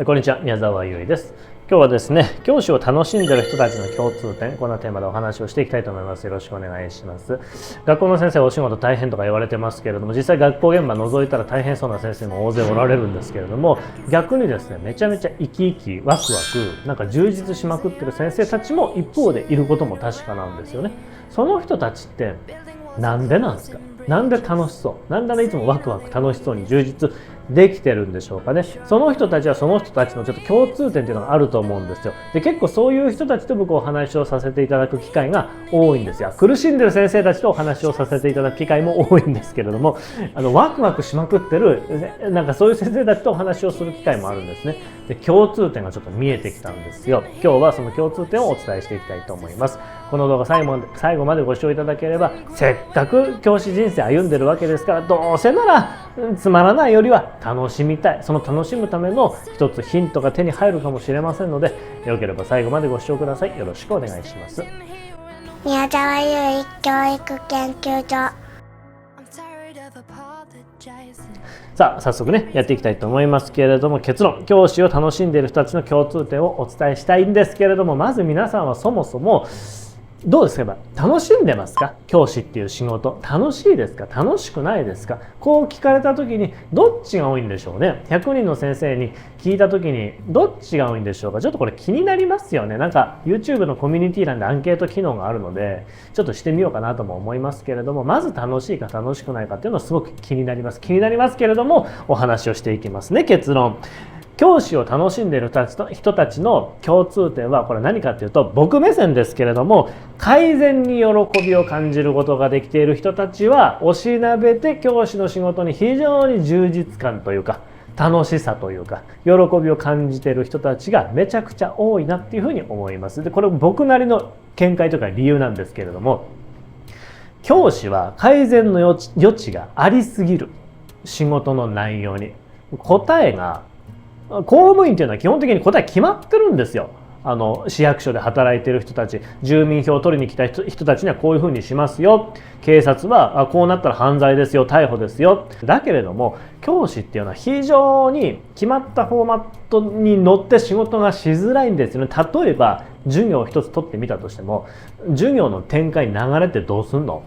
こんにちは、宮沢優衣です。今日はですね、教師を楽しんでいる人たちの共通点、こんなテーマでお話をしていきたいと思います。よろしくお願いします。学校の先生はお仕事大変とか言われてますけれども、実際学校現場覗いたら大変そうな先生も大勢おられるんですけれども、逆にですね、めちゃめちゃ生き生きワクワクなんか充実しまくってる先生たちも一方でいることも確かなんですよね。その人たちってなんでなんですか？なんで楽しそう？なんでいつもワクワク楽しそうに充実できてるんでしょうかね。その人たちはその人たちのちょっと共通点っていうのがあると思うんですよ。で、結構そういう人たちと僕お話をさせていただく機会が多いんですよ。苦しんでる先生たちとお話をさせていただく機会も多いんですけれども、ワクワクしまくってるなんかそういう先生たちとお話をする機会もあるんですね。で、共通点がちょっと見えてきたんですよ。今日はその共通点をお伝えしていきたいと思います。この動画最後までご視聴いただければ、せっかく教師人生歩んでるわけですから、どうせならつまらないよりは楽しみたい、その楽しむための一つヒントが手に入るかもしれませんので、よければ最後までご視聴ください。よろしくお願いします。宮沢優衣教育研究所。さあ早速ねやっていきたいと思いますけれども、結論、教師を楽しんでいる人たちの共通点をお伝えしたいんですけれども、まず皆さんはそもそもどうですか？楽しんでますか？教師っていう仕事楽しいですか？楽しくないですか？こう聞かれた時にどっちが多いんでしょうね。100人の先生に聞いた時にどっちが多いんでしょうか。ちょっとこれ気になりますよね。なんか YouTube のコミュニティ欄でアンケート機能があるのでちょっとしてみようかなとも思いますけれども、まず楽しいか楽しくないかっていうのはすごく気になりますけれども、お話をしていきますね。結論、教師を楽しんでいる人たちの共通点はこれ何かというと、僕目線ですけれども、改善に喜びを感じることができている人たちはおしなべて教師の仕事に非常に充実感というか楽しさというか喜びを感じている人たちがめちゃくちゃ多いなっていうふうに思います。で、これ僕なりの見解とか理由なんですけれども、教師は改善の余地がありすぎる。仕事の内容に答えが、公務員っていうのは基本的に答え決まってるんですよ。市役所で働いてる人たち、住民票を取りに来た人たちにはこういうふうにしますよ。警察はこうなったら犯罪ですよ、逮捕ですよ。だけれども教師っていうのは非常に決まったフォーマットに乗って仕事がしづらいんですよね。例えば授業を一つ取ってみたとしても、授業の展開流れってどうすんの？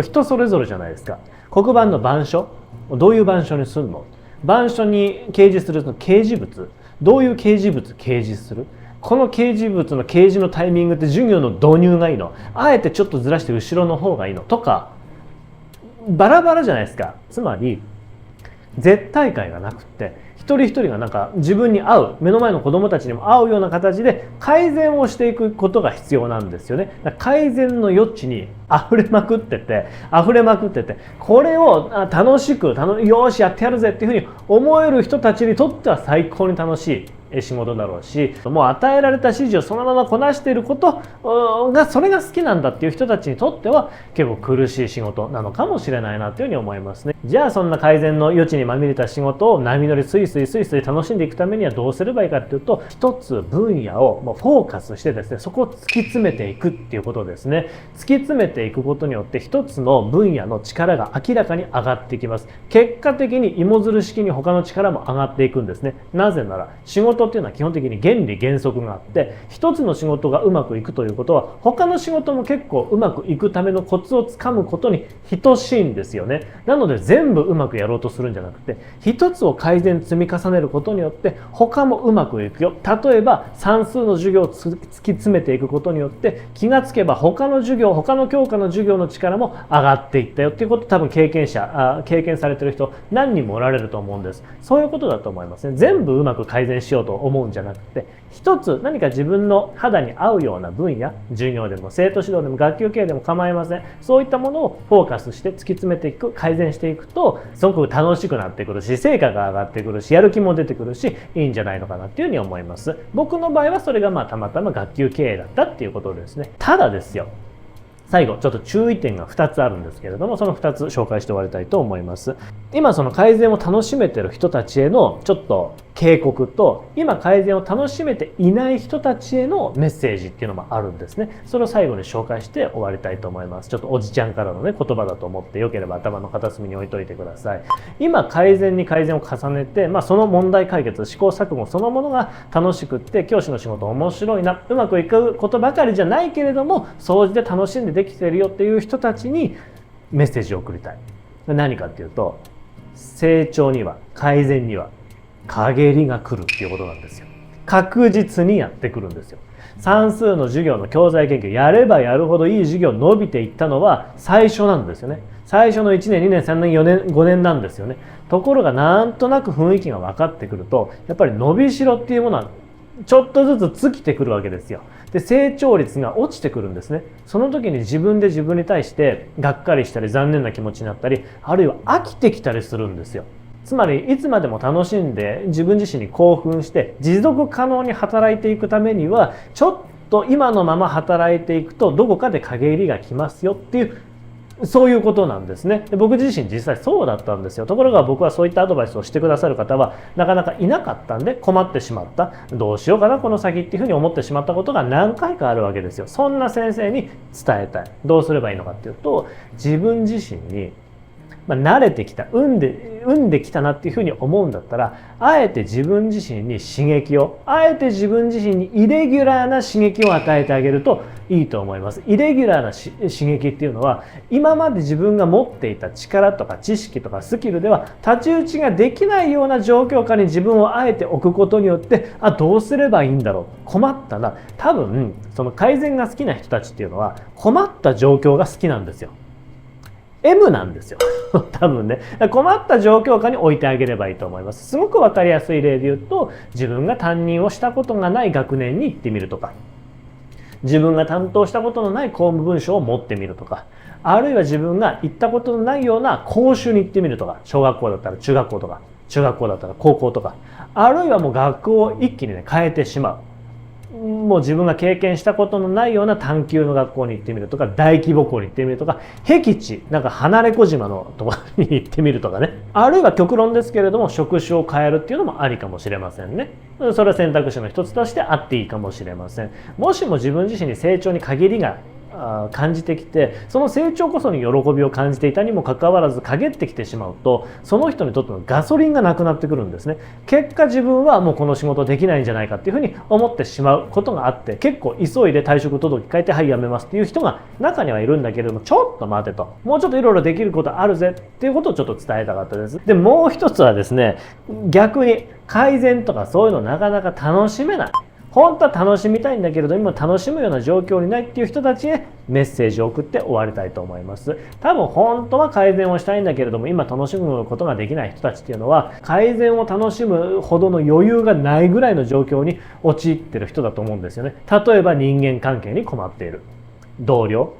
人それぞれじゃないですか。黒板の板書、どういう板書にすんの？板書に掲示する掲示物、どういう掲示物掲示する？この掲示物の掲示のタイミングって授業の導入がいいの？あえてちょっとずらして後ろの方がいいの？とかバラバラじゃないですか。つまり絶対解がなくって、一人一人がなんか自分に合う、目の前の子どもたちにも合うような形で改善をしていくことが必要なんですよね。改善の余地に溢れまくっててこれを楽しくよーしやってやるぜっていうふうに思える人たちにとっては最高に楽しい仕事だろうし、もう与えられた指示をそのままこなしていることがそれが好きなんだっていう人たちにとっては結構苦しい仕事なのかもしれないなというふうに思いますね。じゃあそんな改善の余地にまみれた仕事を波乗りスイスイ楽しんでいくためにはどうすればいいかというと、一つ分野をフォーカスしてですね、そこを突き詰めていくっていうことですね。突き詰めていくことによって一つの分野の力が明らかに上がってきます。結果的に芋づる式に他の力も上がっていくんですね。なぜなら仕事っていうのは基本的に原理原則があって、一つの仕事がうまくいくということは他の仕事も結構うまくいくためのコツをつかむことに等しいんですよね。なので全部うまくやろうとするんじゃなくて、一つを改善積み重ねることによって他もうまくいくよ。例えば算数の授業を突き詰めていくことによって気がつけば他の教科の授業の力も上がっていったよっていうこと、多分経験されてる人何人もおられると思うんです。そういうことだと思いますね。全部うまく改善しようと思うんじゃなくて、一つ何か自分の肌に合うような分野、授業でも生徒指導でも学級経営でも構いません。そういったものをフォーカスして突き詰めていく、改善していくとすごく楽しくなってくるし、成果が上がってくるし、やる気も出てくるし、いいんじゃないのかなっていうふうに思います。僕の場合はそれがたまたま学級経営だったっていうことですね。ただですよ、最後ちょっと注意点が2つあるんですけれども、その2つ紹介して終わりたいと思います。今その改善を楽しめている人たちへのちょっと警告と、今改善を楽しめていない人たちへのメッセージっていうのもあるんですね。それを最後に紹介して終わりたいと思います。ちょっとおじちゃんからのね言葉だと思って、よければ頭の片隅に置いといてください。今改善に改善を重ねて、その問題解決、試行錯誤そのものが楽しくって、教師の仕事面白いな、うまくいくことばかりじゃないけれども掃除で楽しんでできてるよっていう人たちにメッセージを送りたい。何かっていうと、成長には改善には陰りが来るっていうことなんですよ。確実にやってくるんですよ。算数の授業の教材研究、やればやるほどいい授業伸びていったのは最初なんですよね。最初の1年2年3年4年5年なんですよね。ところがなんとなく雰囲気が分かってくると、やっぱり伸びしろっていうものはちょっとずつ尽きてくるわけですよ。で、成長率が落ちてくるんですね。その時に自分で自分に対してがっかりしたり残念な気持ちになったり、あるいは飽きてきたりするんですよ。つまりいつまでも楽しんで自分自身に興奮して持続可能に働いていくためには、ちょっと今のまま働いていくとどこかで陰りが来ますよっていう、そういうことなんですね。で、僕自身実際そうだったんですよ。ところが僕はそういったアドバイスをしてくださる方はなかなかいなかったんで、困ってしまった、どうしようかなこの先っていうふうに思ってしまったことが何回かあるわけですよ。そんな先生に伝えたい。どうすればいいのかっていうと、自分自身に慣れてきた、産んできたなっていうふうに思うんだったら、あえて自分自身に刺激を、あえて自分自身にイレギュラーな刺激を与えてあげるといいと思います。イレギュラーな刺激っていうのは、今まで自分が持っていた力とか知識とかスキルでは太刀打ちができないような状況下に自分をあえて置くことによって、どうすればいいんだろう、困ったな。多分その改善が好きな人たちっていうのは困った状況が好きなんですよ。M なんですよ多分ね。困った状況下に置いてあげればいいと思います。すごく分かりやすい例で言うと、自分が担任をしたことがない学年に行ってみるとか、自分が担当したことのない公務文書を持ってみるとか、あるいは自分が行ったことのないような講習に行ってみるとか、小学校だったら中学校とか、中学校だったら高校とか、あるいはもう学校を一気にね変えてしまう。もう自分が経験したことのないような探究の学校に行ってみるとか、大規模校に行ってみるとか、僻地なんか離れ小島のところに行ってみるとかね、あるいは極論ですけれども職種を変えるっていうのもありかもしれませんね。それは選択肢の一つとしてあっていいかもしれません。もしも自分自身に成長に限りが感じてきて、その成長こそに喜びを感じていたにもかかわらず陰ってきてしまうと、その人にとってのガソリンがなくなってくるんですね。結果自分はもうこの仕事できないんじゃないかっていうふうに思ってしまうことがあって、結構急いで退職届書いて、はい、辞めますっていう人が中にはいるんだけれども、ちょっと待てと、もうちょっといろいろできることあるぜっていうことをちょっと伝えたかったです。で、もう一つはですね、逆に改善とかそういうのなかなか楽しめない、本当は楽しみたいんだけれど今楽しむような状況にないっていう人たちへメッセージを送って終わりたいと思います。多分本当は改善をしたいんだけれども今楽しむことができない人たちっていうのは、改善を楽しむほどの余裕がないぐらいの状況に陥ってる人だと思うんですよね。例えば人間関係に困っている同僚、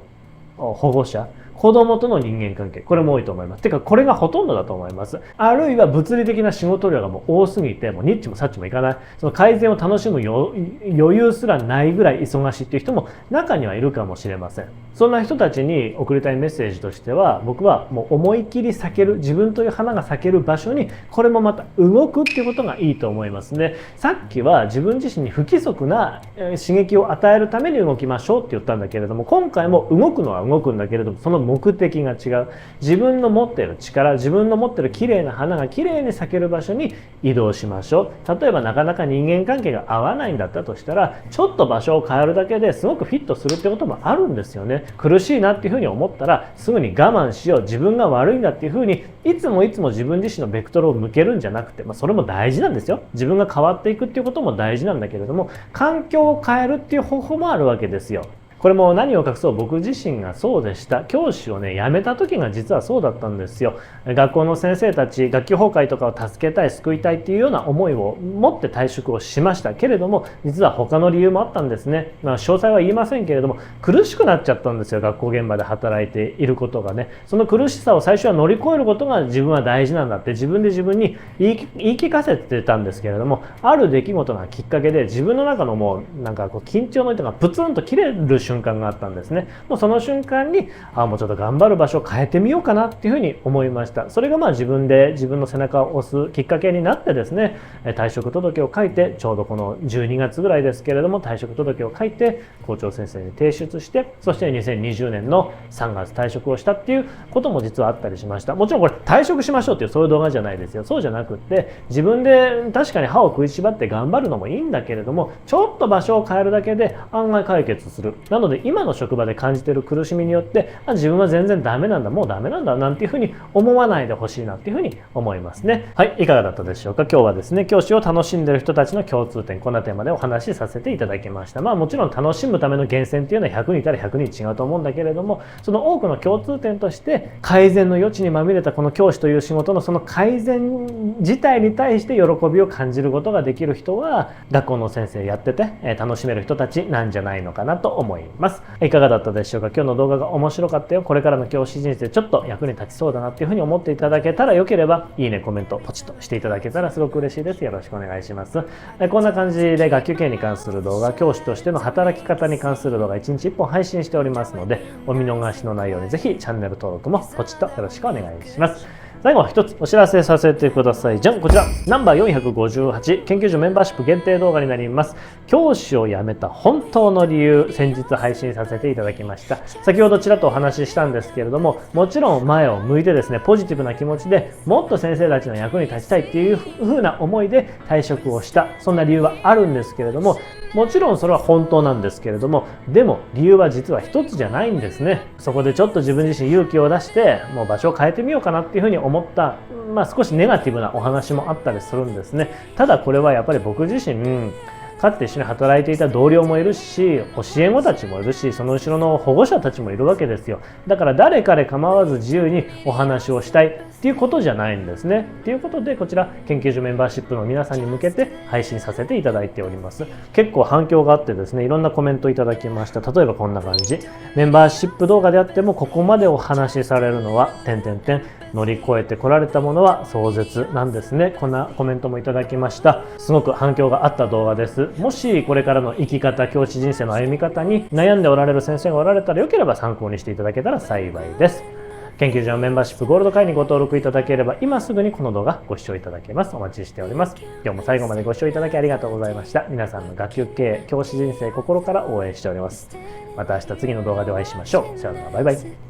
保護者、子供との人間関係、これも多いと思います。てかこれがほとんどだと思います。あるいは物理的な仕事量がもう多すぎて、もうニッチもサッチもいかない、その改善を楽しむ余裕すらないぐらい忙しいっていう人も中にはいるかもしれません。そんな人たちに送りたいメッセージとしては、僕はもう思い切り避ける、自分という花が咲ける場所にこれもまた動くっていうことがいいと思いますね。さっきは自分自身に不規則な刺激を与えるために動きましょうって言ったんだけれども、今回も動くのは動くんだけれども、その目的が違う。自分の持っている力、自分の持っている綺麗な花が綺麗に咲ける場所に移動しましょう。例えばなかなか人間関係が合わないんだったとしたら、ちょっと場所を変えるだけですごくフィットするってこともあるんですよね。苦しいなっていうふうに思ったらすぐに我慢しよう、自分が悪いんだっていうふうにいつも自分自身のベクトルを向けるんじゃなくて、それも大事なんですよ。自分が変わっていくっていうことも大事なんだけれども、環境を変えるっていう方法もあるわけですよ。これも何を隠そう僕自身がそうでした。教師をね辞めた時が実はそうだったんですよ。学校の先生たち、学級崩壊とかを助けたい、救いたいっていうような思いを持って退職をしましたけれども、実は他の理由もあったんですね。詳細は言いませんけれども、苦しくなっちゃったんですよ。学校現場で働いていることがね。その苦しさを最初は乗り越えることが自分は大事なんだって自分で自分に言い聞かせてたんですけれども、ある出来事がきっかけで自分の中のもうなんかこう緊張の糸がプツンと切れる瞬瞬間があったんですね。もうその瞬間にもうちょっと頑張る場所を変えてみようかなっていうふうに思いました。それが自分で自分の背中を押すきっかけになってですね、退職届を書いて、ちょうどこの12月ぐらいですけれども退職届を書いて校長先生に提出して、そして2020年の3月退職をしたっていうことも実はあったりしました。もちろんこれ退職しましょうっていうそういう動画じゃないですよ。そうじゃなくって自分で確かに歯を食いしばって頑張るのもいいんだけれども、ちょっと場所を変えるだけで案外解決する。なので今の職場で感じている苦しみによって自分は全然ダメなんだ、もうダメなんだなんていうふうに思わないでほしいなっていうふうに思いますね。はい、いかがだったでしょうか。今日はですね、教師を楽しんでいる人たちの共通点、こんなテーマでお話しさせていただきました。もちろん楽しむための源泉っていうのは100人いたら100人違うと思うんだけれども、その多くの共通点として改善の余地にまみれたこの教師という仕事のその改善自体に対して喜びを感じることができる人は学校の先生やってて楽しめる人たちなんじゃないのかなと思います。いかがだったでしょうか。今日の動画が面白かったよ、これからの教師人生ちょっと役に立ちそうだなっていうふうに思っていただけたら、よければいいね、コメントポチッとしていただけたらすごく嬉しいです。よろしくお願いします。こんな感じで学級経営に関する動画、教師としての働き方に関する動画1日1本配信しておりますので、お見逃しのないようにぜひチャンネル登録もポチッとよろしくお願いします。最後は一つお知らせさせてください。じゃん、こちらナンバー458研究所メンバーシップ限定動画になります。教師を辞めた本当の理由、先日配信させていただきました。先ほどちらっとお話ししたんですけれども、もちろん前を向いてですね、ポジティブな気持ちでもっと先生たちの役に立ちたいっていう風な思いで退職をした、そんな理由はあるんですけれども、もちろんそれは本当なんですけれども、でも理由は実は一つじゃないんですね。そこでちょっと自分自身勇気を出してもう場所を変えてみようかなっていうふうに思った、少しネガティブなお話もあったりするんですね。ただこれはやっぱり僕自身かつて一緒に働いていた同僚もいるし、教え子たちもいるし、その後ろの保護者たちもいるわけですよ。だから誰彼構わず自由にお話をしたいっていうことじゃないんですね。ということでこちら研究所メンバーシップの皆さんに向けて配信させていただいております。結構反響があってですね、いろんなコメントいただきました。例えばこんな感じ。メンバーシップ動画であってもここまでお話しされるのは乗り越えてこられたものは壮絶なんですね。こんなコメントもいただきました。すごく反響があった動画です。もしこれからの生き方、教師人生の歩み方に悩んでおられる先生がおられたら、よければ参考にしていただけたら幸いです。研究所のメンバーシップゴールド会にご登録いただければ今すぐにこの動画ご視聴いただけます。お待ちしております。今日も最後までご視聴いただきありがとうございました。皆さんの学級経営、教師人生心から応援しております。また明日次の動画でお会いしましょう。さようなら、バイバイ。